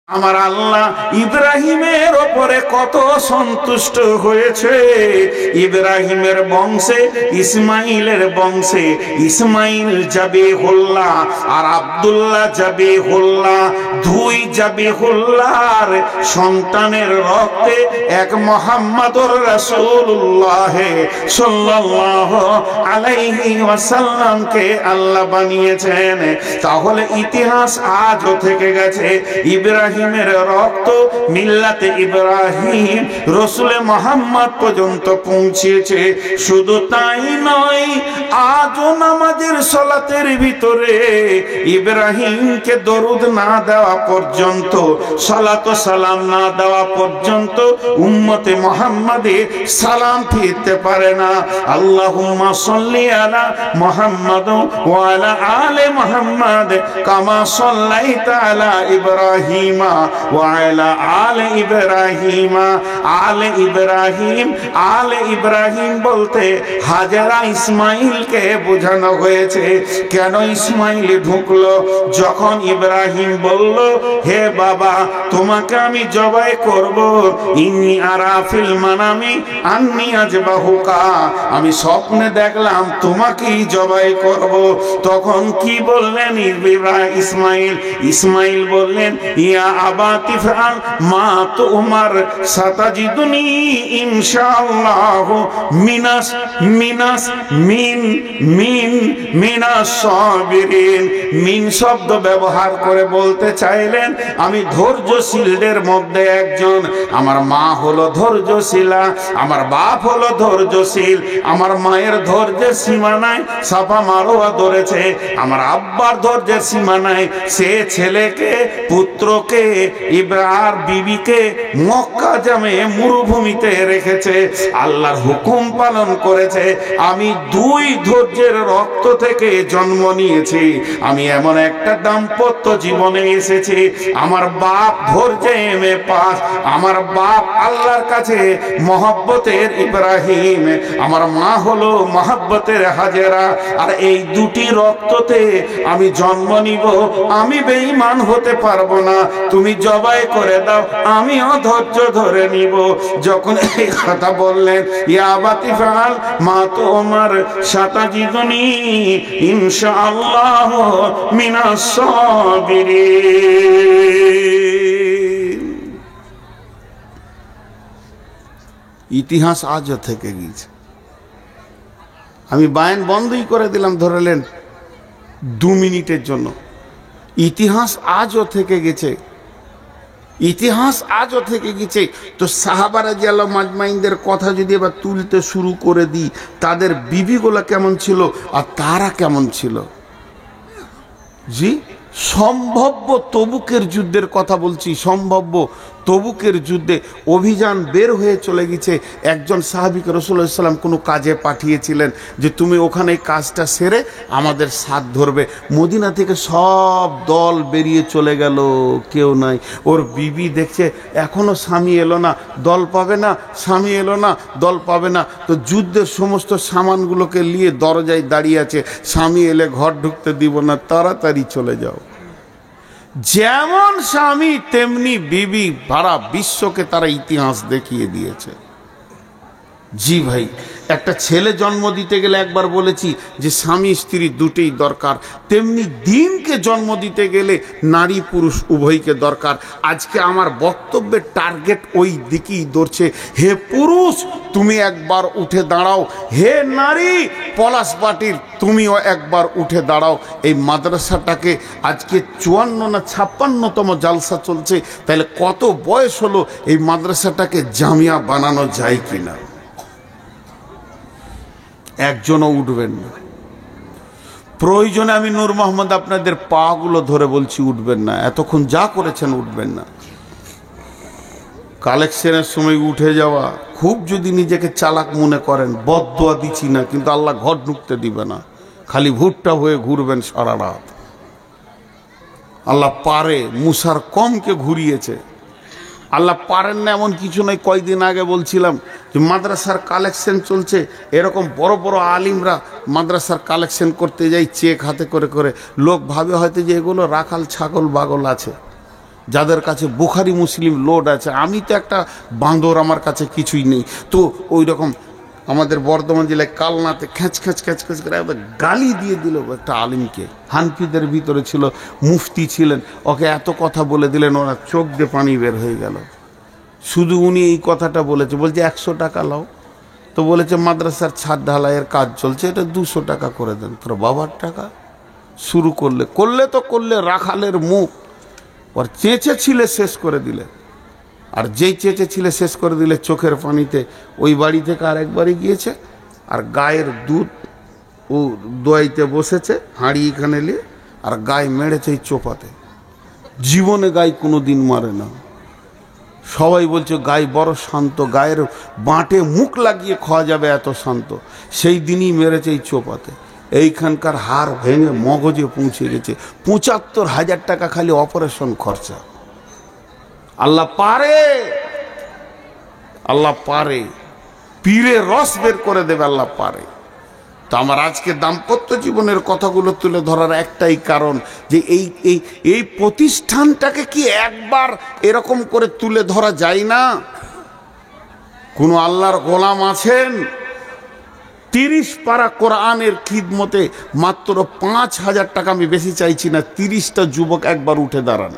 আমার আল্লাহ ইব্রাহিমের ওপরে কত সন্তুষ্ট হয়েছে। ইব্রাহিমের বংশে ইসমাইলের বংশে ইসমাইল জাবিহুল্লাহ আর আব্দুল্লাহ জাবিহুল্লাহ, দুই জাবিহুল্লাহর সন্তানের রক্তে এক মুহাম্মদুর রাসূলুল্লাহ সাল্লাল্লাহু আলাইহি ওয়াসাল্লামকে আল্লাহ বানিয়েছেন। তাহলে ইতিহাস আজও থেকে গেছে ইব্রাহিমের রক্ত মিল্লাতে ইব্রাহিম রসুলে মুহাম্মদ পর্যন্ত পৌঁছেছে। শুধু তাই নয়, আজও নামাজের সালাতের ভিতরে ইব্রাহিমকে দরুদ না দেওয়া পর্যন্ত, সালাত ও সালাম না দেওয়া পর্যন্ত উম্মতে মুহাম্মাদে সালাম ফিরতে পারে না। আল্লাহুম্মা সাল্লি আলা মুহাম্মাদ ওয়া আলা আলি মুহাম্মাদ কামা সাল্লাইতা আলা ইব্রাহিম ওয়া আলা আলি ইব্রাহিম। আলে ইব্রাহিম, আলে ইব্রাহিম বলতে হাজেরা ইসমাইলকে বোঝানো হয়েছে। কেন ইসমাইল ঢুকলো? যখন ইব্রাহিম বলল, হে বাবা, তোমাকে আমি জবাই করব, ইন্নী আরা ফিল মানামি আন্নী আযবাহুকা, আমি স্বপ্নে দেখলাম তোমাকেই জবাই করব। তখন কি বললেন ইসমাইল? ইসমাইল বললেন, ইয়া আবাতি ফাল মা তুমার সাতাজিদুনি ইনশাআল্লাহ মিনাস মিনাস মিন মিন মিনাস সাবিরিন। মিন শব্দ ব্যবহার করে বলতে চাইলেন আমি ধৈর্যশীলদের মধ্যে একজন। আমার মা হলো ধৈর্যশীলা, আমার বাপ হলো ধৈর্যশীল। আমার মায়ের ধৈর্যের সীমা নাই, সাফা মারোয়া ধরেছে। আমার আব্বার ধৈর্যের সীমা নাই, সে ছেলেকে, পুত্রকে, ইব্রাহিম বিবিকে মক্কা জামে মরুভূমিতে রেখেছে, আল্লাহর হুকুম পালন করেছে। আমি দুই ধৈর্যের রক্ত থেকে জন্ম নিয়েছি। আমি এমন একটা দাম্পত্য জীবনে এসেছি, আমার বাপ ধৈর্যে এমএ পাস, আমার বাপ আল্লাহর কাছে মহব্বতের ইব্রাহিম, আমার মা হলো মহব্বতের হাজেরা। আর এই দুটি রক্ততে আমি জন্ম নিব। আমি বেঈমান হতে পারবো না, তুমি জবাই করে দাও, আমিও ধৈর্য ধরে নিব। যখন এই কথা বললেন, ইয়া আবাতি ফাল মা তুমার সাতাজিদুনি ইনশাআল্লাহ মিনাস সাবিরিন। ইতিহাস আজও থেকে গিয়েছে। আমি বায়ান বন্ধই করে দিলাম, ধরলেন 2 মিনিটের জন্য। ইতিহাস আজও থেকে গেছে, ইতিহাস আজও থেকে গেছে। তো সাহাবা রাদিয়াল্লাহু মাজমাইনদের কথা যদি এবার তুলতে শুরু করে দিই, তাদের বিবিগুলো কেমন ছিল আর তারা কেমন ছিল। জি, সম্ভাব্য তবুকের যুদ্ধের কথা বলছি, সম্ভাব্য তবুকের যুদ্ধে অভিযান বের হয়ে চলে গেছে। একজন সাহাবীকে রাসূলুল্লাহ সাল্লাল্লাহু আলাইহি ওয়াসাল্লাম কোনো কাজে পাঠিয়েছিলেন যে তুমি ওখানে কাজটা সেরে আমাদের সাথ ধরবে। মদিনা থেকে সব দল বেরিয়ে চলে গেল, কেউ নাই। ওর বিবি দেখছে এখনো স্বামী এলো না, দল পাবে না, স্বামী এলো না, দল পাবে না। তো যুদ্ধের সমস্ত সামানগুলোকে নিয়ে দরজায় দাঁড়িয়ে আছে, স্বামী এলে ঘর ঢুকতে দিব না, তাড়াতাড়ি চলে যাও। যেমন স্বামী তেমনি বিবি, সারা বিশ্বকে তারা ইতিহাস দেখিয়ে দিয়েছে। জি ভাই, একটা ছেলে জন্ম দিতে গেলে একবার বলেছি যে স্বামী স্ত্রী দুটোই দরকার, তেমনি দিনকে জন্ম দিতে গেলে নারী পুরুষ উভয়কে দরকার। আজকে আমার বক্তব্যের টার্গেট ওই দিকেই ধরছে। হে পুরুষ, তুমি একবার উঠে দাঁড়াও, হে নারী পলাশবাটির তুমিও একবার উঠে দাঁড়াও। এই মাদ্রাসাটাকে আজকে 54 না 56তম জালসা চলছে, তাহলে কত বয়স হলো এই মাদ্রাসাটাকে জামিয়া বানানো যায় কিনা? একজনও উঠবেন না। প্রয়োজনে আমি নূর মোহাম্মদ আপনাদের পাগুলো ধরে বলছি উঠবেন না, এতক্ষণ যা করেছেন উঠবেন না। কালেকশনের সময় উঠে যাওয়া, খুব যদি নিজেকে চালাক মনে করেন, বদদোয়া দিচ্ছি না, কিন্তু আল্লাহ ঘর ঢুকতে দিবে না। খালি ভুট্টা হয়ে ঘুরবেন সারা রাত। আল্লাহ পারে, মুসার কমকে ঘুরিয়েছে। আল্লাহ পারেন না এমন কিছু নয়। কয়দিন আগে বলছিলাম যে মাদ্রাসার কালেকশন চলছে, এরকম বড় বড় আলিমরা মাদ্রাসার কালেকশন করতে যাই চেক হাতে করে করে। লোক ভাবে হয়তো যে এগুলো রাখাল ছাগল বাগল আছে, যাদের কাছে বুখারি মুসলিম লোড আছে। আমি তো একটা বাঁদর, আমার কাছে কিছুই নেই। তো ওই রকম আমাদের বর্ধমান জেলায় কালনাতে খ্যাঁচ খ্যাঁচ খ্যাঁচ খ্যাঁচ করে একবার গালি দিয়ে দিল একটা আলিমকে। হানফিদের ভিতরে ছিল, মুফতি ছিলেন, ওকে এত কথা বলে দিলেন, ওরা চোখ দিয়ে পানি বের হয়ে গেল। শুধু উনি এই কথাটা বলেছে, বলছে 100 টাকা লাও। তো বলেছে মাদ্রাসার ছাদ ঢালাইয়ের কাজ চলছে, এটা 200 টাকা করে দেন। তোর বাবার টাকা শুরু করলে রাখালের মুখ ওর চেঁচে ছিলে শেষ করে দিলে। আর যেই চেঁচে ছিলে শেষ করে দিলে, চোখের পানিতে ওই বাড়ি থেকে আরেকবারই গিয়েছে, আর গায়ের দুধ ও দোয়াইতে বসেছে হাঁড়ি এখানে নিয়ে, আর গায়ে মেরেছে এই চোপাতে। জীবনে গায়ে কোনো দিন মারে না। সবাই বলছে গায়ে বড় শান্ত, গায়ের বাঁটে মুখ লাগিয়ে খাওয়া যাবে এত শান্ত। সেই দিনই মেরেছে এই চোপাতে। এইখানকার হাড় ভেঙে মগজে পৌঁছে গেছে। ৭৫,০০০ টাকা খালি অপারেশন খরচা। আল্লাহ পারে, আল্লাহ পারে, পীরের রস বের করে দেবে, আল্লাহ পারে। তো আমার আজকে দাম্পত্য জীবনের কথাগুলো তুলে ধরার একটাই কারণ, যে এই প্রতিষ্ঠানটাকে কি একবার এরকম করে তুলে ধরা যায় না? কোন আল্লাহর গোলাম আছেন 30 পারা কোরআনের খিদমতে মাত্র ৫,০০০ টাকা, আমি বেশি চাইছি না, 30টা যুবক একবার উঠে দাঁড়ান।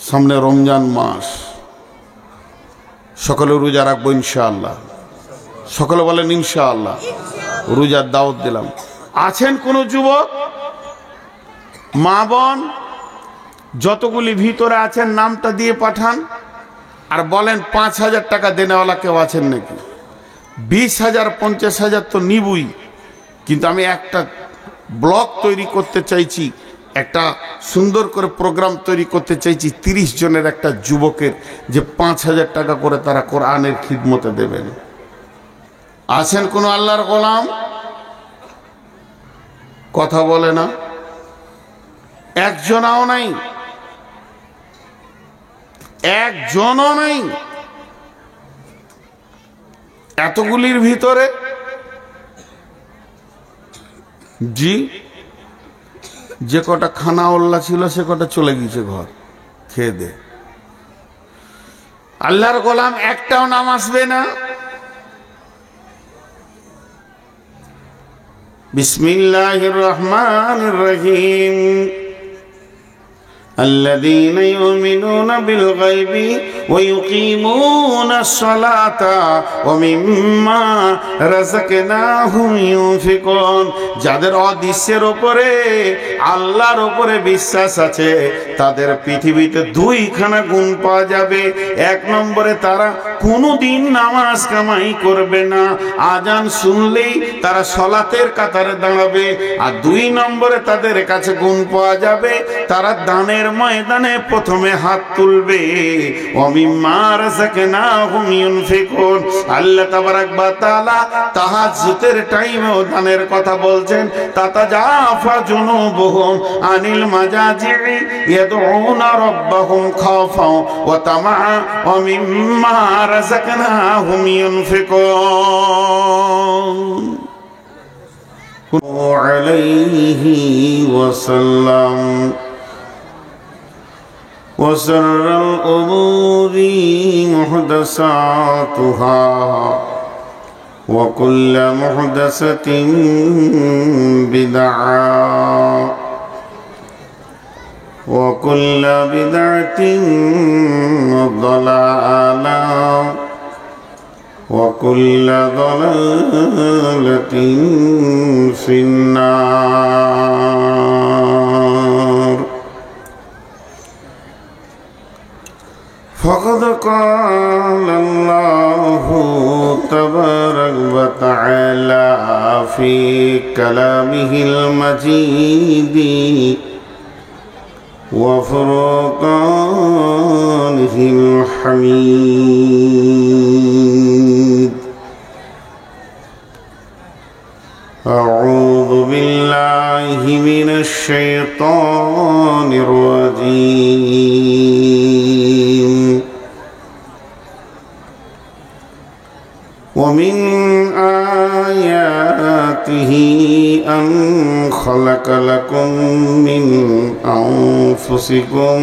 সামনে রমজান মাস, সকলে রোজা রাখবো ইনশাআল্লাহ। সকলে বলেন ইনশাআল্লাহ। রোজার দাওয়াত দিলাম। আছেন কোন যুবক, মা বোন, যতগুলি ভিতরে আছেন নামটা দিয়ে পাঠান, আর বলেন ৫,০০০ টাকা দেনেওয়ালা কেউ আছেন নাকি? ২০,০০০ ৫০,০০০ তো নিবই, কিন্তু আমি একটা ব্লগ তৈরি করতে চাইছি, একটা সুন্দর করে প্রোগ্রাম তৈরি করতে চাইছি 30 জনের একটা যুবকের, যে ৫,০০০ টাকা করে তারা কোরআনের খিদমতে দেবেন। আছেন কোন আল্লাহর গোলাম? কথা বলে না, একজনও নাই, একজনও নাই। এতগুলির ভিতরে জি, যে কটা খানা ওল্লা ছিল সে কটা চলে গিয়েছে ঘর খেয়ে দে। আল্লাহর গোলাম একটাও নাম আসবে না। বিসমিল্লাহির রহমানির রহিম। الذين يؤمنون بالغيب ويقيمون الصلاة ومما رزقناهم ينفقون। যাদের অদৃশ্যের উপরে আল্লাহর উপরে বিশ্বাস আছে, তাদের পৃথিবীতে 2খানা গুণ পাওয়া যাবে। 1 নম্বরে তারা কোনোদিন নামাজ কামাই করবে না, আজান শুনলেই তারা সলাতের কাতারে দাঁড়াবে। আর 2 নম্বরে তাদের কাছে গুণ পাওয়া যাবে, তারা দানের ময়দানে প্রথমে হাত তুলবে। ওমিম্মা রাযাকনাহুম ইউনফিকুন। আল্লাহ তাবারাক ওয়া তাআলা তাহাজ্জুদের টাইমেও দানের কথা বলছেন। তাতাজাফা জুনুবুহুম আনিল মাজাজি'i ইয়াদউনা রাব্বাহুম খাওফাও ওয়া তামাআ ওয়া মিম্মা রাযাকনাহুম ইউনফিকুন। আলাইহি ওয়াসাল্লাম। وشر الأمور محدثاتها وكل محدثة بدعة وكل بدعة ضلالة وكل ضلالة في النار. فقد قال الله تبارك وتعالى في كلامه المجيد وفرقانه الحميد. أعوذ بالله من الشيطان الرجيم. ومن آياته أن خلق لكم من أنفسكم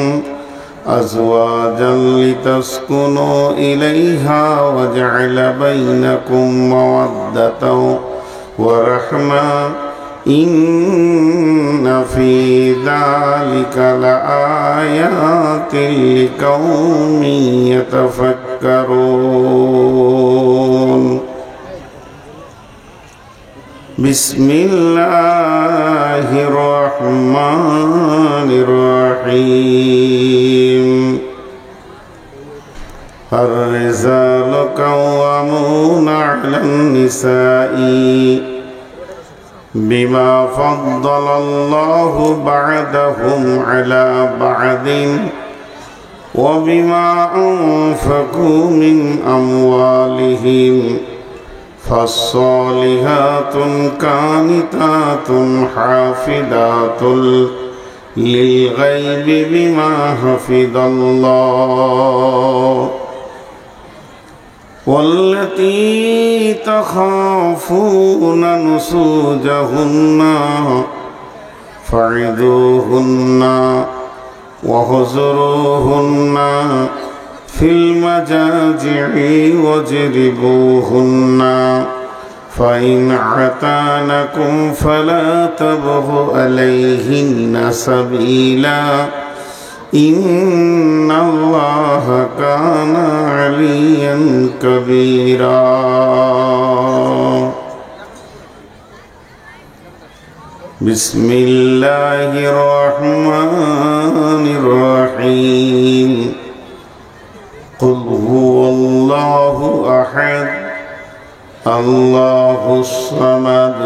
أزواجا لتسكنوا إليها وجعل بينكم مودة ورحمة إن في ذلك لآيات لقوم يتفكرون بسم الله الرحمن الرحيم الرجال قوامون على النساء بما فضل الله بعضهم على بعض وبما أنفقوا من أموالهم فالصالحات قانتات حافظات للغيب بما حفظ الله والتي تخافون نشوزهن فعظوهن واهجروهن في المضاجع واضربوهن فإن عتانكم فلا تبغوا عليهن سبيلا إن الله كان عليا كبيرا بسم الله الرحمن الرحيم قل هو الله أحد الله الصمد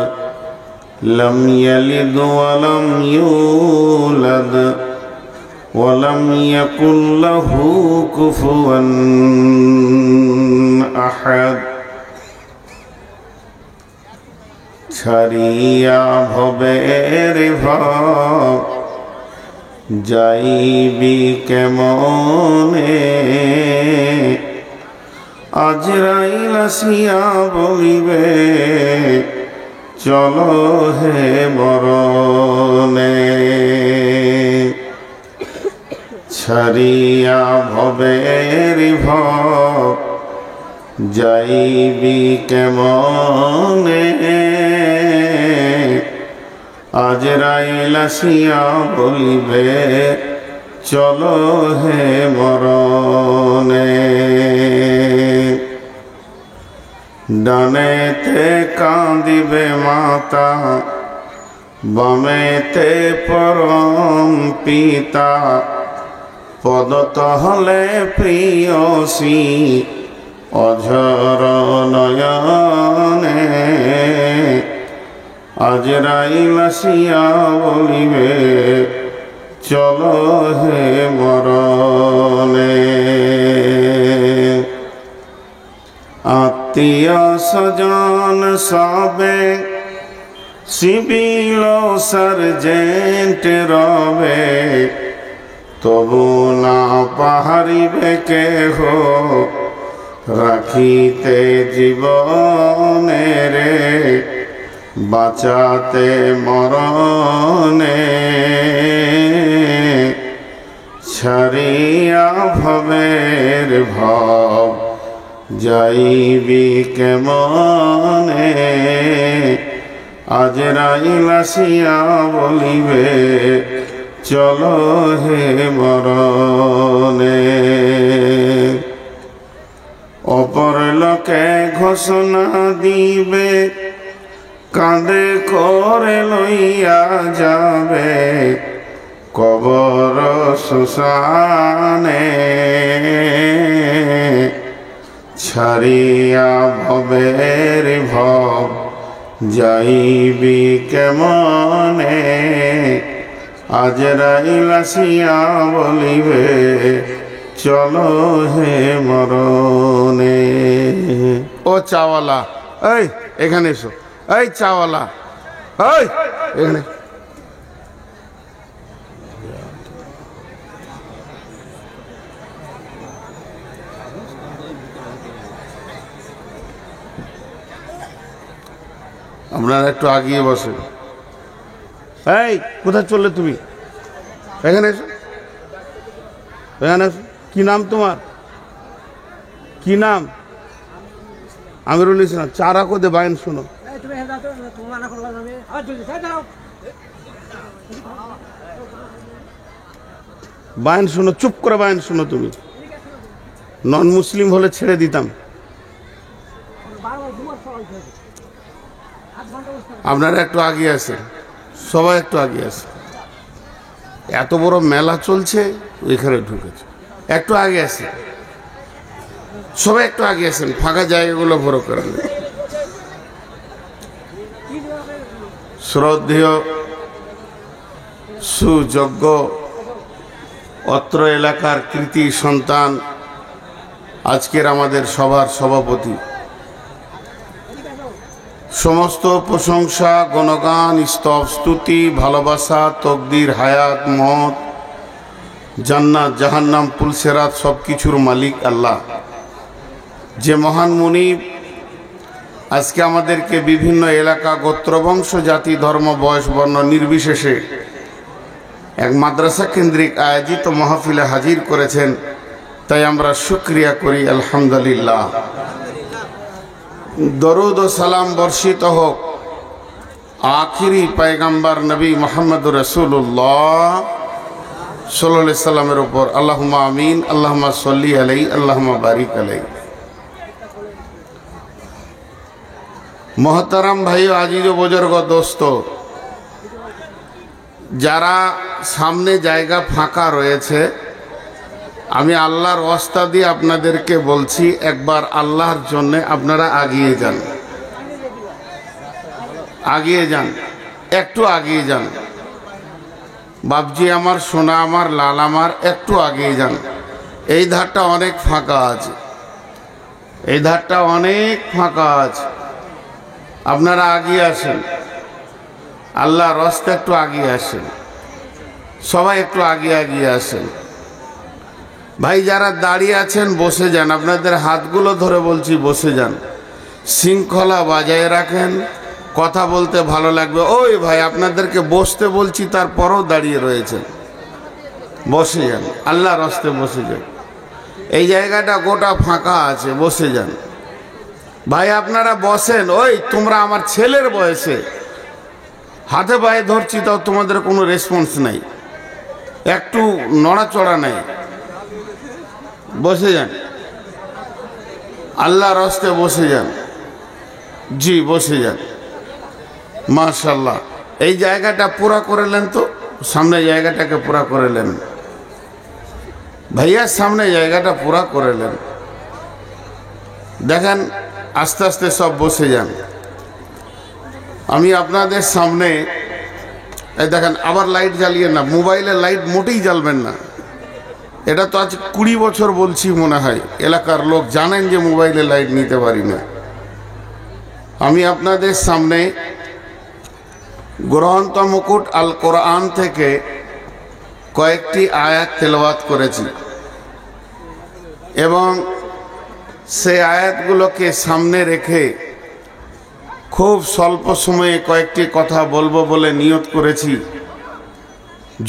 لم يلد ولم يولد ولم يكن له كفوا أحد ছাড়িয়া ভবের ভাব যাইবি কেমনে আজরাইল আসিয়া বলিবে চলো হে মরণে ছাড়িয়া ভবের ভাব যাইবি কেমনে আজরাইল আসিয়া বলিবে চলো হে মরণে ডানেতে কাঁদিবে মাতা বামেতে পরম পিতা পদতলে প্রিয়সী অঝর নয়নে আজরাইল আসিয়া বলিবে চলো হে মরণে আত্মীয় স্বজন সবে সিভিল সার্জেন্ট রবে তবু না পাহারিবে কেহ রাখিতে জীবনে রে বাঁচাতে মরণে ছাড়িয়া ভবের ভাব যাইবি কেমনে আজরাইল আসিয়া বলিবে চলো হে মরণে অপর লোকে ঘোষণা দিবে কাঁধে করে লইয়া যাবে কবর শ্মশানে ছাড়িয়া ভবের ভব যাইবি কেমনে আজরাইল আসিয়া বলিবে চলো হে মরণে। ও চাওয়ালা, এই এখানে এসো। এই চাওয়ালা, এই এখানে। আপনারা একটু আগিয়ে বসে। এই কোথায় চললে তুমি? এখানে এসো, এখানে এসো। কি নাম তোমার? কি নাম? আমিরুল ইসলাম। চারা কোদে বায়ন শোনো। বায়ন শোনো, চুপ করে বায়ন শোনো। তুমি নন মুসলিম হলে ছেড়ে দিতাম। আপনারা একটু আগে আসেন, সবাই একটু আগে আসেন। এত বড় মেলা চলছে, ওইখানে ঢুকেছে। একটু আগে আসেন, সবাই একটু আগে আসেন, ফাঁকা জায়গাগুলো ভরো করেন। শ্রদ্ধেয় সুযোগ্য অত্র এলাকার কৃতি সন্তান, আজকের আমাদের সভার সভাপতি, সমস্ত প্রশংসা, গণগান, স্তব, স্তুতি, ভালোবাসা, তকদির, হায়াত, মত, জান্নাত, জাহান্নাম, পুলসেরাত সব কিছুর মালিক আল্লাহ, যে মহান মুনিব আজকে আমাদেরকে বিভিন্ন এলাকা, গোত্রবংশ, জাতি, ধর্ম, বয়স, বর্ণ নির্বিশেষে এক মাদ্রাসা কেন্দ্রিক আয়োজিত মাহফিলে হাজির করেছেন। তাই আমরা শুকরিয়া করি, আলহামদুলিল্লাহ। দরুদ ও সালাম বর্ষিত হোক আখিরি পয়গম্বর নবী মুহাম্মদ রাসূলুল্লাহ সাল্লাল্লাহু আলাইহি সাল্লামের উপর। আল্লাহুম্মা আমিন, আল্লাহুম্মা সাল্লি আলাইহি, আল্লাহুম্মা বারিক আলাইহি। মোহতারাম ভাই, আজিজ ও বুজুর্গ, দোস্ত, যারা সামনে জায়গা ফাঁকা রয়েছে, আমি আল্লাহর ওয়াস্তা দিয়ে আপনাদেরকে বলছি, একবার আল্লাহর জন্য আপনারা আগিয়ে যান, আগিয়ে যান, একটু আগিয়ে যান। বাপজি আমার, সোনা আমার, লাল আমার, একটু আগিয়ে যান। এই ধারটা অনেক ফাঁকা আছে, এই ধারটা অনেক ফাঁকা আছে। আপনারা আগিয়ে আসেন, আল্লাহর রাস্তায় একটু আগিয়ে আসেন, সবাই একটু আগিয়ে আসেন। ভাই যারা দাঁড়িয়ে আছেন বসে যান, আপনাদের হাতগুলো ধরে বলছি বসে যান। শৃঙ্খলা বজায় রাখেন, কথা বলতে ভালো লাগবে। ওই ভাই আপনাদেরকে বসতে বলছি, তারপরেও দাঁড়িয়ে রয়েছেন, বসে যান, আল্লাহর রাস্তায় বসে যান। এই জায়গাটা গোটা ফাঁকা আছে, বসে যান। ভাই আপনারা বসেন। ওই তোমরা আমার ছেলের বয়সে, হাতে পায়ে ধরছি, তাও তোমাদের কোনো রেসপন্স নাই, একটু নড়াচড়া নেই। বসে যান, আল্লাহর রাস্তায় বসে যান। জি বসে যান। মাশাআল্লাহ, এই জায়গাটা পুরা করে নেন তো, সামনে জায়গাটাকে পুরা করে নেন ভাইয়া, সামনে জায়গাটা পুরা করে নেন। দেখেন আস্তে আস্তে সব বসে যান। আমি আপনাদের সামনে, এই দেখেন, আবার লাইট জ্বালিয়ে না, মোবাইলের লাইট মোটেই জ্বালবেন না। এটা তো আজ 20 বছর বলছি মনে হয়, এলাকার লোক জানেন যে মোবাইলে লাইট নিতে পারি না। আমি আপনাদের সামনে গ্রন্থ মুকুট আল কোরআন থেকে কয়েকটি আয়াত তেলাওয়াত করেছি এবং সেই আয়াতগুলোকে সামনে রেখে খুব স্বল্প সময়ে কয়েকটি কথা বলবো বলে নিয়ত করেছি।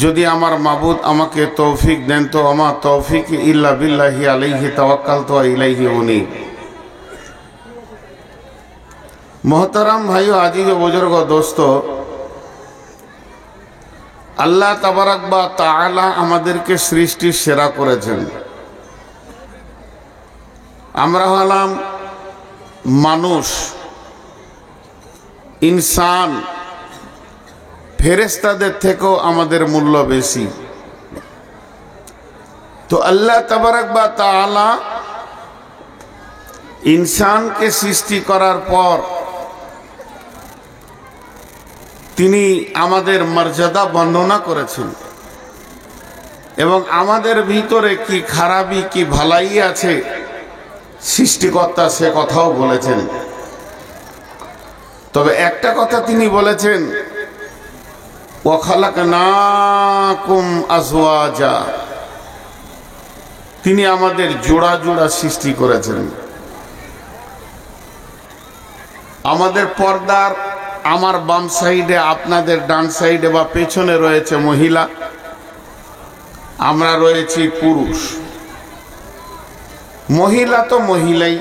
যদি আমার মাবুদ আমাকে তৌফিক দেন তো আমার তৌফিক ইল্লা বিল্লাহি আলাইহি তাওয়াক্কালতু ওয়া ইলাইহি উনীব। মোহতারাম ভাইও, আজিজ ও বুজুর্গ, দোস্ত, আল্লাহ তাবারাক ওয়া তাআলা আমাদেরকে সৃষ্টির সেরা করেছেন। আমরা হলাম মানুষ, ইনসান, ফেরেশতাদের থেকেও আমাদের মূল্য বেশি। তো আল্লাহ তাবারাক ওয়া তাআলা ইনসানকে সৃষ্টি করার পর তিনি আমাদের মর্যাদা বর্ণনা করেছেন এবং আমাদের ভিতরে কি খারাপি কি ভালাই আছে সৃষ্টিকর্তা সে কথাও বলেছেন। তবে একটা কথা তিনি বলেছেন, ওয়া খালাকনাকুম আজওয়াজা, তিনি আমাদের জোড়া জোড়া সৃষ্টি করেছেন। আমাদের পর্দার আমার বাম সাইডে, আপনাদের ডান সাইডে বা পেছনে রয়েছে মহিলা, আমরা রয়েছি পুরুষ। মহিলা তো মহিলাই,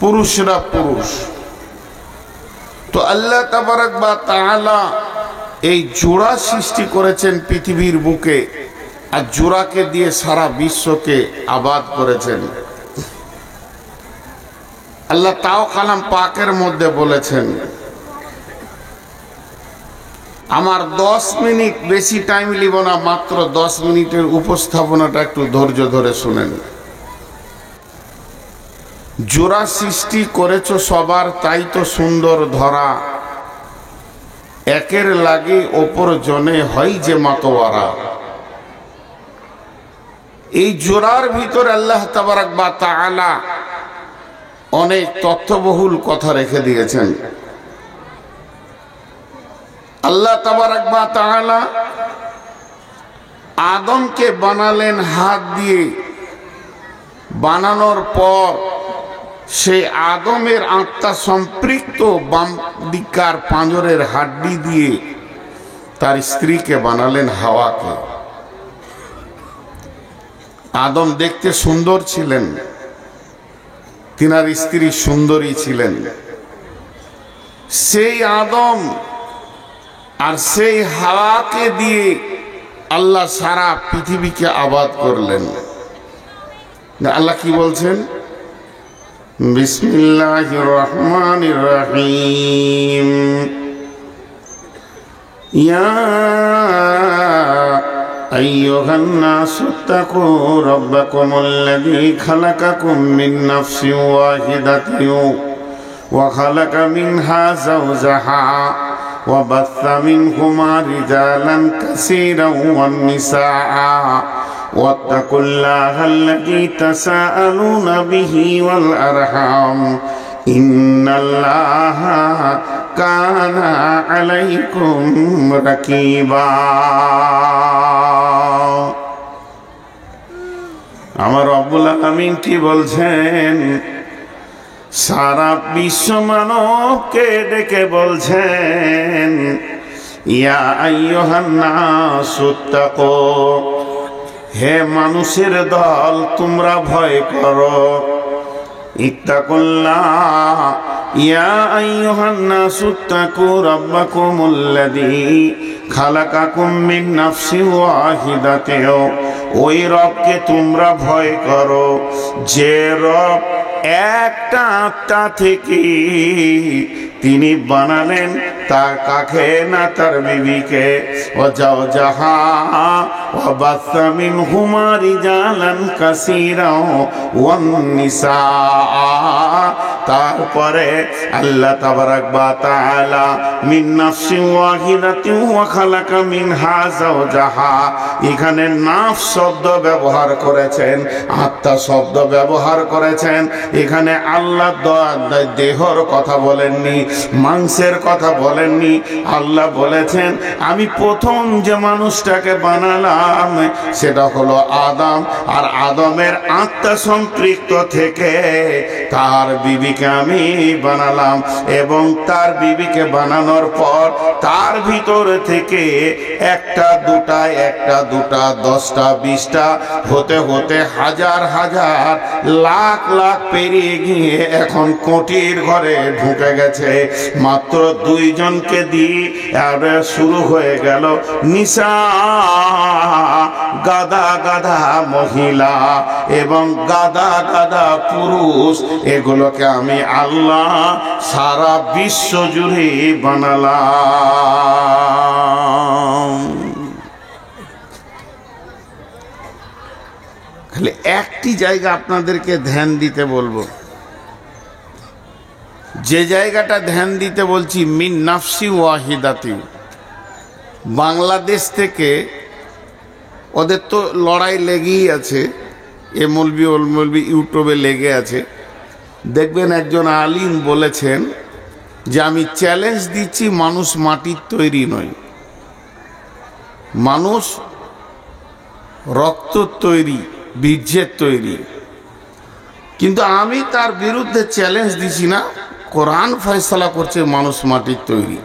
পুরুষরা পুরুষ। তো আল্লাহ তাবারাক ওয়া তাআলা এই জোড়া সৃষ্টি করেছেন পৃথিবীর বুকে, আর জোড়াকে দিয়ে সারা বিশ্বকে আবাদ করেছেন। আল্লাহ তাও কালাম পাকের মধ্যে বলেছেন। আমার 10 মিনিট, বেশি টাইম লিব না, মাত্র 10 মিনিটের উপস্থাপনাটা একটু ধৈর্য ধরে শুনেন। জোড়া সৃষ্টি করেছ সবার, তাই তো সুন্দর ধরা, একের লাগে অপর জনে হয় যে মাতোয়ারা। এই জোড়ার ভিতর আল্লাহ তাবারাক ওয়া তাআলা অনেক তথ্যবহুল কথা রেখে দিয়েছেন। আল্লাহ তাবারাক ওয়া তাআলা আদমকে বানালেন হাত দিয়ে। বানানোর পর সেই আদমের আত্মা সম্পৃক্ত বাম দিকার পাঁজরের হাড্ডি দিয়ে তার স্ত্রীকে বানালেন হাওয়াকে। আদম দেখতে সুন্দর ছিলেন, তিনার স্ত্রী সুন্দরী ছিলেন। সেই আদম আর সেই হাওয়াকে দিয়ে আল্লাহ সারা পৃথিবীকে আবাদ করলেন। আল্লাহ কি বলছেন? বিসমিল্লাহির রহমানির রহিম। ইয়া আইয়ুহান নাসু তাকু রাব্বাকুমুল্লাযী খালাকাকুম মিন নাফসিন ওয়াহিদাতিন ওয়া খালাকা মিনহা যাওজাহা ওয়া বাসসা মিনহুমা রিজালান কাসীরান ওয়ান নিসাআ واتقوا الله الذي تساءلون به والأرحام إن الله كان عليكم رقيبا। আমার রব্বুল আলামিন কি বলছেন? সারা বিশ্ব মানবকে ডেকে বলছেন, ইয়া আইয়ুহান নাসু তাকু, হে মানুষের দল, তোমরা ভয় করো। ইত্তাকুল্লাহ, ইয়া আইয়ুহান নাসু তাকু রাব্বাকুমুল্লাযী খালাকাকুম মিন নাফসিন ওয়াহিদাতিন, ওই রবকে তোমরা ভয় করো যে রব একটা আত্মা থেকে তিনি বানালেন, তার কাকে না তার বিবিকে। ও যাও জাহা ও বাসসা মিনহুমা রিজালান কাসীরান ওয়ান নিসা। তারপরে আল্লাহ তাবারাক ওয়া তাআলা মিন নাফসিন ওয়াহিদাতিন ওয়া খালাকা মিনহা যাওজাহা, এখানে নাফস শব্দ ব্যবহার করেছেন, আত্মা শব্দ ব্যবহার করেছেন। এখানে আল্লাহ দেহর কথা বলেননি, মাংসের কথা বলেননি। আল্লাহ বলেছেন আমি প্রথম যে মানুষটাকে বানালাম সেটা হলো আদম, আর আদমের আত্মা সম্পৃক্ত থেকে তার বিবিকে আমি বানালাম। এবং তার বিবিকে বানানোর পর তার ভিতর থেকে একটা দুটা 10টা 20টা হতে হতে হাজার হাজার লাখ লাখ পেরিয়ে গিয়ে এখন কোটির ঘরে ঢুকে গেছে। মাত্র 2 জনকে দিয়ে শুরু হয়ে গেল নিসা, গাদা গাদা মহিলা এবং গাদা গাদা পুরুষ। এগুলোকে আমি আল্লাহ সারা বিশ্ব জুড়ে বানালাম। খালি একটি জায়গা আপনাদেরকে ধ্যান দিতে বলবো, যে জায়গাটা ধ্যান দিতে বলছি মিন নাফসি ওয়াহিদাতি। বাংলাদেশ থেকে ওদের তো লড়াই লেগেই আছে, এ মৌলবি ওল মৌলবি ইউটিউবে লেগে আছে। দেখবেন একজন আলিম বলেছেন যে আমি চ্যালেঞ্জ দিচ্ছি, মানুষ মাটির তৈরি নয়, মানুষ রক্ত তৈরি, বীর্যের তৈরি। কিন্তু আমি তার বিরুদ্ধে চ্যালেঞ্জ দিছি না, কোরআন ফয়সালা করছে মানুষ মাটির তৈরি,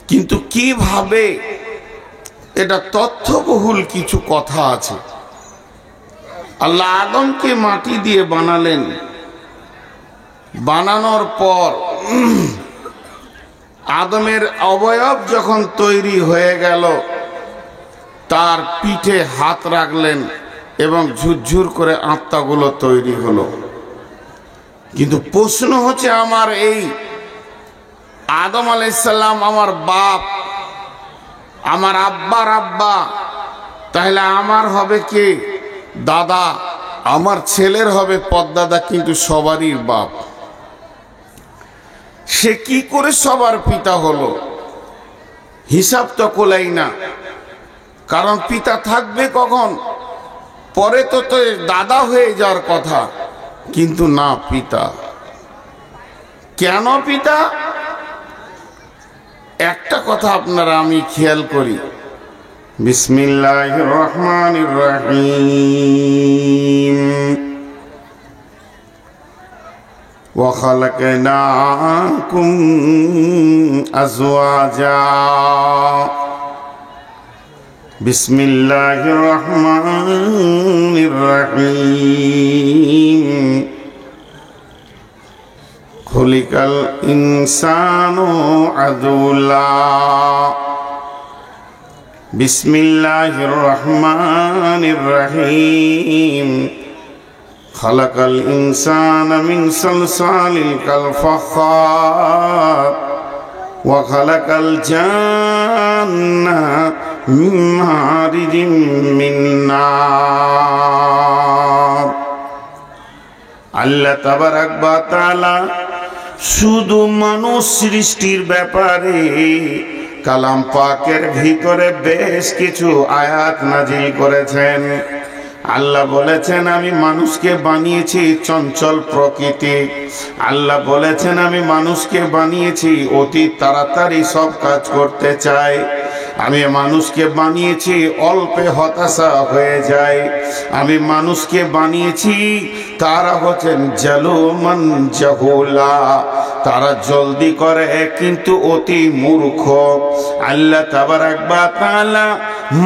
কিন্তু কিভাবে এটা তথ্যবহুল কিছু কথা আছে। আল্লাহ আদমকে মাটি দিয়ে বানালেন, বানানোর পর আদমের অবয়ব যখন তৈরি হয়ে গেল, তার পিঠে হাত রাখলেন এবং ঝুরঝুর করে আত্মাগুলো তৈরি হলো। কিন্তু প্রশ্ন হচ্ছে, আমার এই আদম আলাইহিস সালাম আমার বাপ, আমার আব্বার আব্বা, তাহলে আমার হবে কে? দাদা। আমার ছেলের হবে পদ্দাদা, কিন্তু সবারই বাপ। সে কি করে সবার পিতা হলো? হিসাব তো কোলাই না, কারণ পিতা থাকবে কখন? পরে তো দাদা হয়ে যাওয়ার কথা, কিন্তু না, পিতা। কেন পিতা? একটা কথা আপনারা আমি খেয়াল করি, বিসমিল্লাহির রহমানির রহিম। ওয়া খালাকনাকুম আজওয়াজা। বিসমিল্লাহির রহমানির রহিম। খুলিকাল ইনসানু আদুলা। বিসমিল্লাহির রহমানির রহিম। খালাকাল ইনসানা মিন সালসালিল কাল ফাখার ওয়া খালাকাল জান্না মিন মারিজিম মিন নার। আল্লাহ তাবারাক ওয়া তাআলা শুধু মানুষ সৃষ্টির ব্যাপারে কালাম পাকের ভিতরে বেশ কিছু আয়াত নাজিল করেছেন। আল্লাহ বলেছেন, আমি মানুষকে বানিয়েছি চঞ্চল প্রকৃতি। আল্লাহ বলেছেন, আমি মানুষকে বানিয়েছি অতি তাড়াতাড়ি সব কাজ করতে চাই। আমি মানুষকে বানিয়েছি অল্পে হতাশা হয়ে যায়। আমি মানুষকে বানিয়েছি তারা হচ্ছেন জালুমান জাহুলা, তারা জলদি করে কিন্তু অতি মূর্খ। আল্লাহ তাবারাক ওয়া তাআলা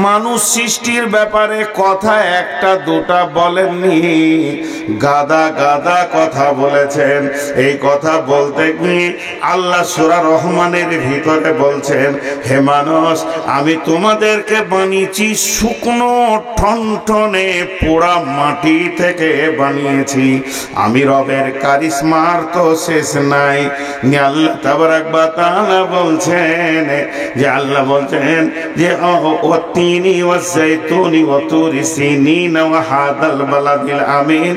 মানুষ সৃষ্টির ব্যাপারে কথা একটা দুটা বলেননি, গাদা গাদা কথা বলেছেন। এই কথা বলতে গিয়ে আল্লাহ সূরা রহমানের ভিতরে বলছেন, হে মানুষ, আমি তোমাদেরকে বানিয়েছি শুকনো ঠনঠনে পোড়া মাটি থেকে বানিয়েছি। আমি রবের কারিশমার তো শেষ নাই। আল্লাহ তাবারাক ওয়া তাআলা বলছেন যে, আল্লাহ বলছেন যে ওয়াত্তিনি ওয়াজ-যাইতুনি ওয়া তুরি সিনিন ওয়া হাদাল বালাদিল আমিন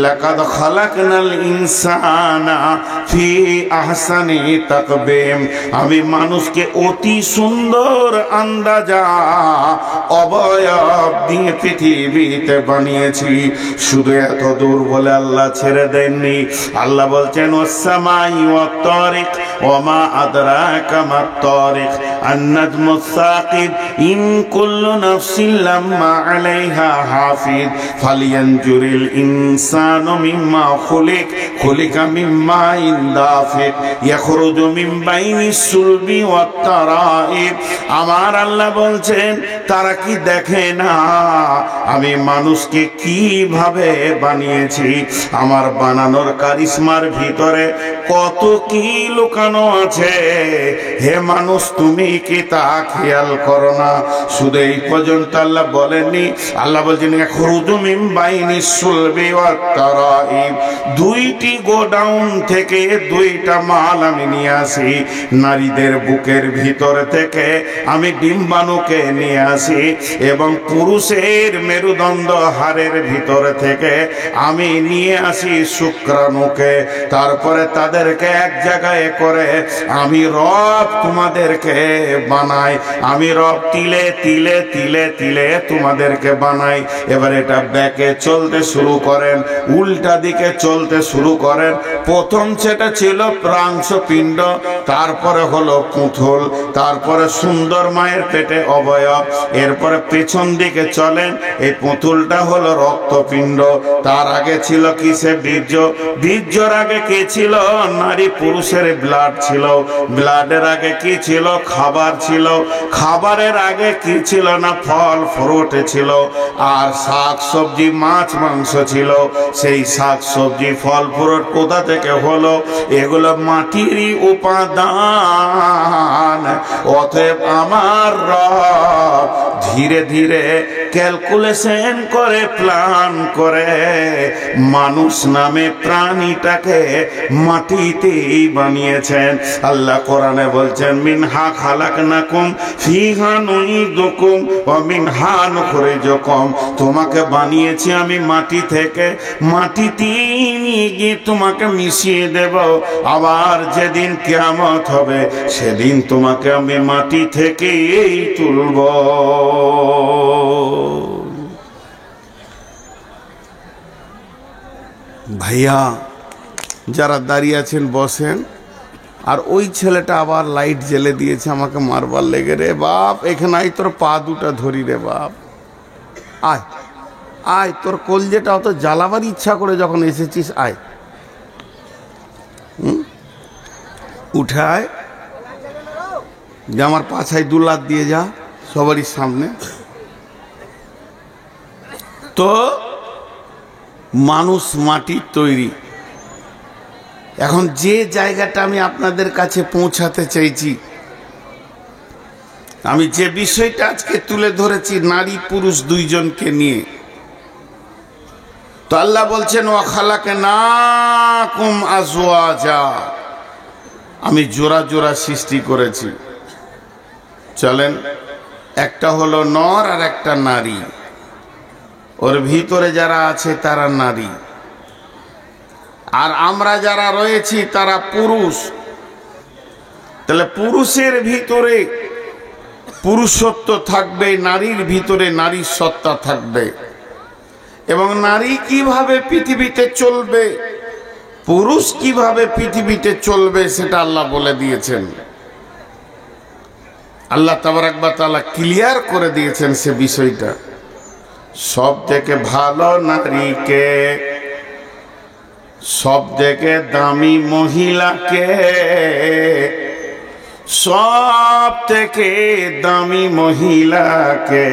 লাকাদ খালাকনাল ইনসানা ফি আহসানি তাকবীম। আমি মানুষকে অতি সুন্দর আন্দাজা অবয়ব দিয়ে পৃথিবীতে বানিয়েছি। শুধু এত দূর বলে আল্লাহ ছেড়ে দেননি। আল্লাহ বলছেন, ওয়াস-সামাই ওয়াত-তারিক ওয়া মা আদরাকা মাত-তারিক আন-নাজমুস সাকিব ইন কুল্লু নাফসিন লাম্মা আলাইহা হাফিজ ফালিয়ানজুরিল ইনসানু মিম্মা খুলিকা মিম্মা দাফিক ইয়াখরুজু মিন বাইনিস সুলবি ওয়াত তারাইব। আমার আল্লাহ বলছেন, তারা কি দেখে না আমি মানুষকে কিভাবে বানিয়েছি? আমার বানানোর কারিশমার ভিতরে কত কি লুকানো আছে। হে মানুষ, তুমি কি তা খেয়াল করো না? শুধু এই পর্যন্ত আল্লাহ বলেননি। আল্লাহ বলছেন, ইয়াখরুজু মিন বাইনিস সুলবি ওয়াত তারাইব। দুইটি গোডাউন থেকে দুইটা মাল আমি নিয়ে আসি। নারীদের বুকের ভিতর থেকে আমি ডিম্বাণুকে নিয়ে আসি এবং পুরুষের মেরুদণ্ড হাড়ের ভিতর থেকে আমি নিয়ে আসি শুক্রাণুকে। তারপরে তাদেরকে এক জায়গায় করে আমি রব তোমাদেরকে বানাই। আমি রব তিলে তিলে তিলে তিলে তোমাদেরকে বানাই। এবার এটা ব্যাকে চলতে শুরু করেন, উল্টা দিকে চলতে শুরু করেন। প্রথম সেটা ছিল প্রাংশ পিণ্ড, তারপরে হলো পুঁথল, তারপরে সুন্দর মায়ের পেটে অবয়ব। এরপরে পেছন দিকে চলেন, এই পুঁথলটা হলো রক্তপিণ্ড। তার আগে ছিল কিসে? বীর্য। বীর্যর আগে কে ছিল? নারী পুরুষের ব্লাড ছিল, ব্লাডের আগে কি ছিল? খাবার ছিল, খাবারের আগে কি ছিল না? ফল ফ্রুট ছিল, আর শাক সবজি মাছ মাংস ছিল। সেই শাক সবজি ফল ফ্রুট কোথা থেকে হলো? এগুলো মাটিরই উপাদান। অতএব আমার রব ধীরে ধীরে ক্যালকুলেশন করে প্ল্যান করে মানুষ নামে প্রাণীটাকে মাটিতেই বানিয়েছেন। আল্লাহ কোরআনে বলছেন, মিনহা খালাকনাকুম ফিহা নুইদুকুম ওয়া মিনহা নুখরিজুকুম। তোমাকে বানিয়েছি আমি মাটি থেকে, মাটিতেই নিয়ে গিয়ে তোমাকে মিশিয়ে দেব। আবার যেদিন কিয়ামত হবে সেদিন তোমাকে আমি মাটি থেকেই তুলব। ভাইয়া যারা দাঁড়িয়ে আছেন বসেন। আর ওই ছেলেটা আবার লাইট জ্বেলে দিয়েছে আমাকে মারবার লেগে। রে বাপ, এখানে আয়, তোর পা দুটা ধরি রে বাপ, আয় আয়, তোর কলজেটা অত জ্বালাবার ইচ্ছা করে যখন এসেছিস, আয় উঠে আয়, যে আমার পাছায় দুলাত দিয়ে যা সবারই সামনে। তো মানুষ মাটির তৈরি। এখন যে জায়গাটা আমি আপনাদের কাছে পৌঁছাতে চাইছি, আমি যে বিষয়টা আজকে তুলে ধরেছি নারী পুরুষ দুইজনকে নিয়ে, তো আল্লাহ বলছেন ওয়া খালাকনাকুম আজওয়াজা, আমি জোড়া জোড়া সৃষ্টি করেছি। চলেন, একটা হলো নর আর একটা নারী, ওর ভিতরে যারা আছে তারা নারী, আর আমরা যারা রয়েছি তারা পুরুষ। তাহলে পুরুষের ভিতরে পুরুষত্ব থাকবে, নারীর ভিতরে নারী সত্তা থাকবে। এবং নারী কিভাবে পৃথিবীতে চলবে, পুরুষ কিভাবে পৃথিবীতে চলবে, সেটা আল্লাহ বলে দিয়েছেন। আল্লাহ তাবারাক ওয়া তাআলা ক্লিয়ার করে দিয়েছেন সে বিষয়টা। সব থেকে ভালো নারীকে, সব থেকে দামি মহিলাকে, সব থেকে দামি মহিলাকে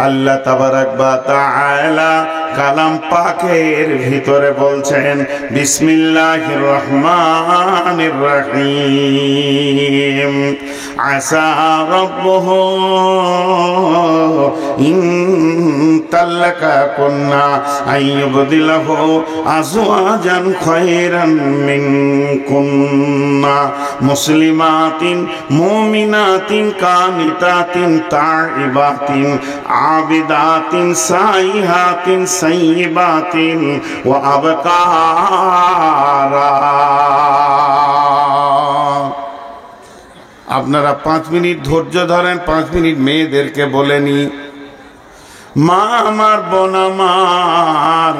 আল্লাহ তাবারাক ওয়া তাআলা কালাম পাকের ভিতরে বলছেন, বিসমিল্লাহির রহমানির রহিম, আসা রাব্বুহু ইন তাল্লাকাকুন্না আইয়ুবদিলাহু আজওয়াজান খায়রান মিনকুন্না মুসলিমাতিন মুমিনাতিন কানিতাতিন তাইবাতিন আবিদাতিন সাইহাতিন সাইয়্যিবাতিন ওয়া আবকারা। আপনারা 5 মিনিট ধৈর্য ধরেন, 5 মিনিট মেয়েদেরকে বলেনি। মা আমার, বোন আমার,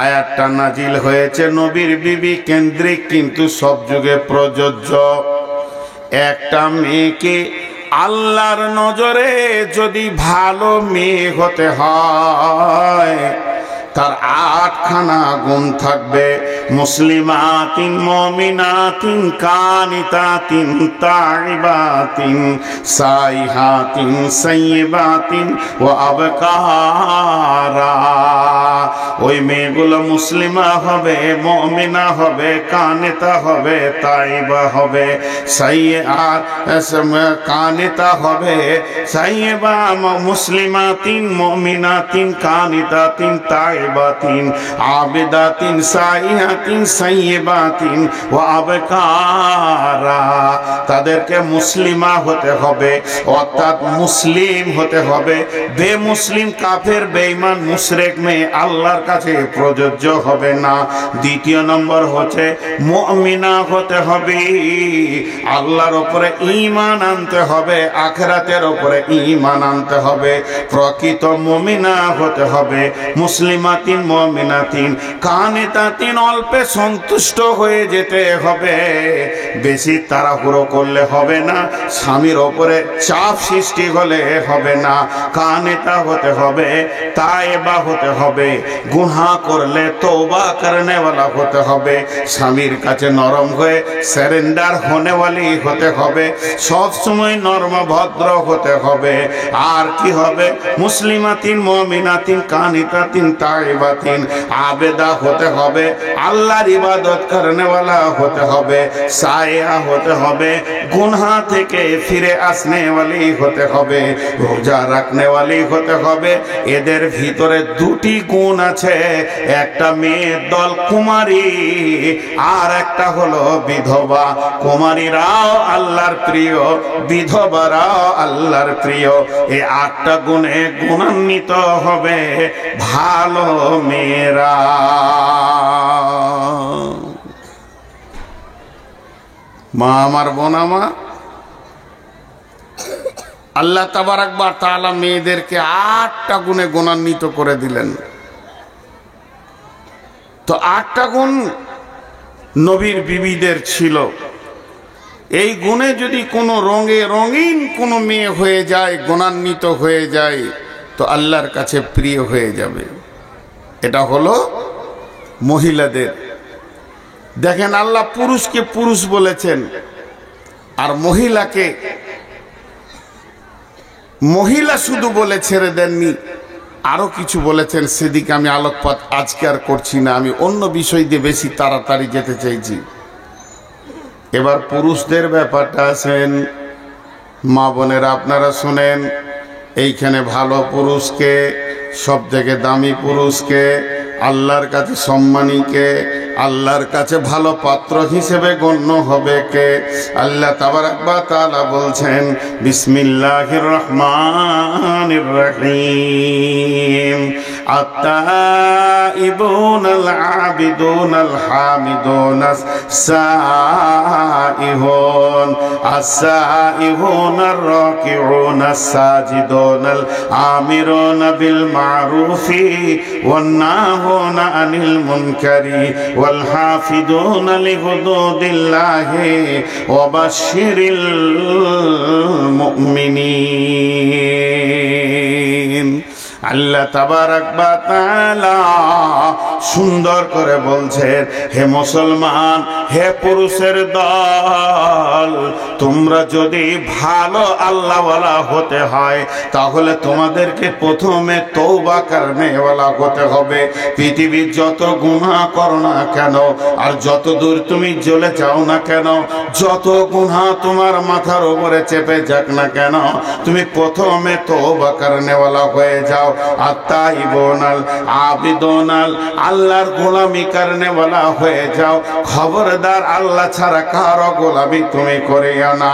আয়াতটা নাজিল হয়েছে নবীর বিবি কেন্দ্রিক, কিন্তু সব যুগে প্রযোজ্য। একটা মেয়েকে আল্লাহর নজরে যদি ভালো মেয়ে হতে হয়, তার 8খানা গুণ থাকবে। মুসলিমাতিন মুমিনাতিন কানিতাতিন তাইবাতিন সাইহাতিন সাইয়্যিবাতিন ওয়া আবকারা। ওই মেয়েগুলো মুসলিমা হবে, মুমিনা হবে, কানিতা হবে, তাইবা হবে, কানিতা হবে, সাইয়্যিবা, মুসলিমাতিন মুমিনাতিন কানিতাতিন তাইবাতিন আবিদাতিন সাইহাতিন সাইয়্যিবাতিন ওয়া আবকারা। তাদেরকে মুসলিমা হতে হবে, অর্থাৎ মুসলিম হতে হবে। বেমুসলিম, কাফের, বেঈমান, মুশরিক মেয়ে আল্লাহর কাছে প্রযোজ্য হবে না। দ্বিতীয় নম্বর হচ্ছে মুমিনা হতে হবে, আল্লাহর উপরে ঈমান আনতে হবে, আখিরাতের উপরে ঈমান আনতে হবে, প্রকৃত মুমিনা হতে হবে। মুসলিমাতিন মুমিনাতিন কানিতাতিন, অল্পে সন্তুষ্ট হয়ে যেতে হবে, বেশি তাড়াহুড়ো করলে হবে না, স্বামীর ওপরে চাপ সৃষ্টি হলে হবে না। কানিতা হতে হবে, তাইবা হতে হবে, গুনাহ করলে তওবা করনে वाला হতে হবে, স্বামীর কাছে নরম হয়ে সারেন্ডার होने वाली হতে হবে, সব সময় নরম ভদ্র হতে হবে। আর কি হবে? মুসলিমাতিন মুমিনাতিন কানিতাতিন তাইবাতিন আবেদা হতে হবে, আল্লাহর ইবাদত করনে वाला হতে হবে, সায়া হতে হবে, গুনাহ থেকে ফিরে আসনে वाली হতে হবে, রোজা রাখনে वाली হতে হবে। এদের ভিতরে দুটি গুণ আছে, একটা মেয়ের দল কুমারী আর একটা হলো বিধবা। কুমারীরাও আল্লাহর প্রিয়, বিধবারাও আল্লাহর প্রিয়। এই 8টা গুণে গুণান্বিত হবে ভালো মেয়েরা। মা আমার, বোন আমার, আল্লাহ তাবারাক ওয়া তাআলা মেয়েদেরকে 8টা গুণে গুণান্বিত করে দিলেন। তো 8টা গুণ নবীর বিবিদের ছিল। এই গুণে যদি কোনো রঙিন কোনো মেয়ে হয়ে যায়, গুণান্বিত হয়ে যায়, তো আল্লাহর কাছে প্রিয় হয়ে যাবে। এটা হলো মহিলাদের। দেখেন, আল্লাহ পুরুষকে পুরুষ বলেছেন আর মহিলাকে মহিলা শুধু বলে ছেড়ে দেননি, আরো কিছু বলেছেন। সেদিকে আমি আলোকপাত আজকে আর করছি না, আমি অন্য বিষয় দিয়ে বেশি তাড়াতাড়ি যেতে চাইছি। এবার পুরুষদের ব্যাপারটা আছেন। মা বোনেরা আপনারা শুনেন, এইখানে ভালো পুরুষকে, সব থেকে দামি পুরুষকে, আল্লাহর কাছে সম্মানীকে, আল্লাহর কাছে ভালো পাত্র হিসেবে গণ্য হবে কে? আল্লাহ তাবারাক ওয়া তাআলা বলছেন, বিসমিল্লাহির রহমানির রহিম, আত-তাইবুনাল আবিদুনাল হামিদুনাস সাইহুন আস-সাইহুনার রাকিউনাস সাজিদুনাল আমিরুনা বিল মারুফি ওয়ান নাহুনা আনিল মুনকারি والحافظون لحدود الله وبشر المؤمنين। আল্লাহ তাবারাক ওয়া তাআলা সুন্দর করে বলছেন, হে মুসলমান, হে পুরুষের দল, তোমরা যদি ভালো আল্লাহওয়ালা হতে হয় তাহলে তোমাদেরকে প্রথমে তওবা করনে ওয়ালা হতে হবে। পৃথিবীর যত গুনাহ করো না কেন, আর যত দূর তুমি জ্বলে যাও না কেন, যত গুনাহ তোমার মাথার উপরে চেপে যাক না কেন, তুমি প্রথমে তওবা করনে ওয়ালা হয়ে যাও। আত-তাইবুনাল আবিদুনাল আল্লাহর গোলামি করনে ওয়ালা হয়ে যাও। খবরদার, আল্লাহ ছাড়া কারো গোলামি তুমি করিও না।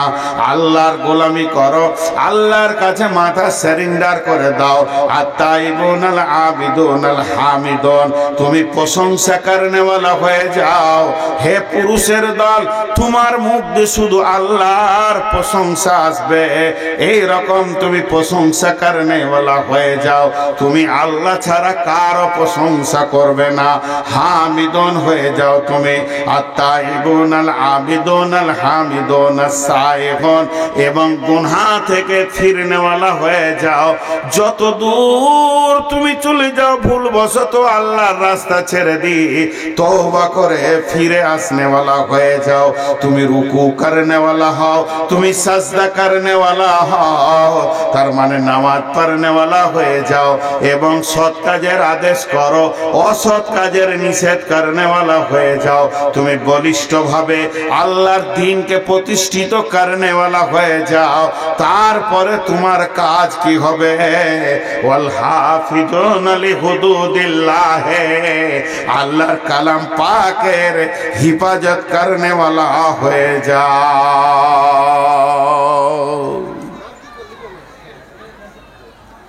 আল্লাহর গোলামি করো, আল্লাহর কাছে মাথা সারেন্ডার করে দাও। আত-তাইবুনাল আবিদুনাল হামিদুন, তুমি প্রশংসা করনে ওয়ালা হয়ে যাও। হে পুরুষের দল, তোমার মুখ দিয়ে শুধু আল্লাহর প্রশংসা আসবে, এই রকম তুমি প্রশংসা করনে ওয়ালা হয়ে যাও। তুমি আল্লাহ ছাড়া কারো প্রশংসা করবে না, হামিদুন হয়ে যাও তুমি। আত-তাইবুনাল আবিদুনাল হামিদুনাস সাইহুন, এবং গুনাহ থেকে ফিরনে ওয়ালা হয়ে যাও। যত দূর তুমি চলে যাও ভুলবশত আল্লাহর রাস্তা ছেড়ে দিয়ে তওবা করে ফিরে আসনে ওয়ালা হয়ে যাও। তুমি রুকু করনে ওয়ালা হও, তুমি সাজদা করনে ওয়ালা হও, তার মানে নামাজ পড়নে ওয়ালা হয়ে যাও। এবং সৎ কাজের আদেশ করো, অসৎ কাজের নিষেধ করনে ওয়ালা হয়ে যাও। তুমি বলিষ্ঠভাবে আল্লাহর দ্বীনকে প্রতিষ্ঠিত করনে ওয়ালা হয়ে যাও। তারপরে তোমার কাজ কি হবে? ওয়াল হাফিজুনা লিহুদুদিল্লাহ, আল্লাহর কালাম পাকের হিফাজত করনে ওয়ালা হয়ে যাও।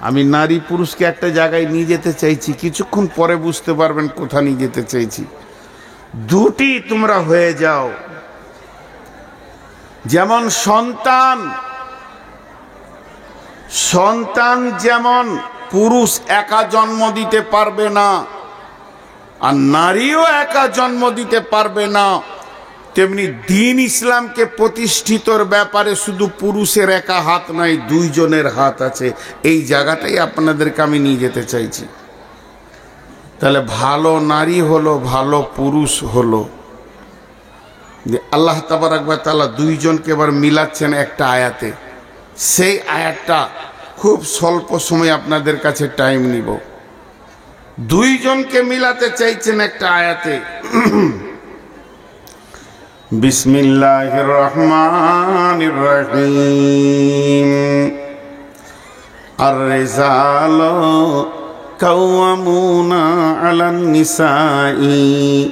আমি নারী পুরুষকে একটা জায়গায় নিয়ে যেতে চাইছি, কিছুক্ষণ পরে বুঝতে পারবেন কোথা নিয়ে যেতে চাইছি। দুটি তোমরা হয়ে যাও। যেমন সন্তান যেমন পুরুষ একা জন্ম দিতে পারবে না, আর নারীও একা জন্ম দিতে পারবে না, তেমনি দ্বীন ইসলামকে প্রতিষ্ঠিতর ব্যাপারে শুধু পুরুষের একা হাত নাই, দুইজনের হাত আছে। এই জায়গাটাই আপনাদেরকে আমি নিয়ে যেতে চাইছি। তাহলে ভালো নারী হলো, ভালো পুরুষ হলো। আল্লাহ তাবারক ওয়া তাআলা দুইজনকে এবার মিলাচ্ছেন একটা আয়াতে। সেই আয়াতটা খুব স্বল্প সময় আপনাদের কাছে টাইম নিব। দুইজনকে মিলাতে চাইছেন একটা আয়াতে। বিসমিল্লাহির রহমানির রহিম। আর-রিজালু কাওয়ামুনা আলান নিসাই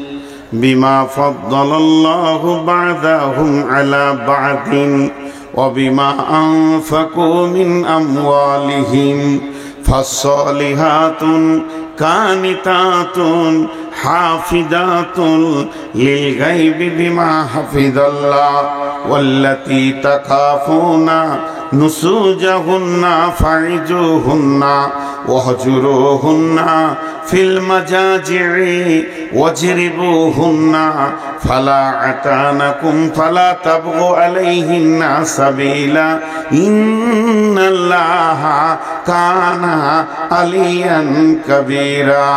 বিমা ফাদ্দালাল্লাহু বা'দাহুম আলা বা'দিন ওয়া বিমা আনফাকু মিন আমওয়ালিহিম ফাস-সালিহাতুন কানিতাতুন হাফিদাতুন লিল গায়বি বিমা হাফিজাল্লাহ ওয়াল্লাতী তাখাফুনা নুসুজাহুন্না ফা'iজুহুন্না ওয়াহজুরুহুন্না ফিল মাজাজি'i ওয়াজরিবুহুন্না ফালা আতানাকুম ফালা তাবগু আলাইহিন্না সাবিলা ইন্নাল্লাহা কানা আলিয়ান কাবীরা।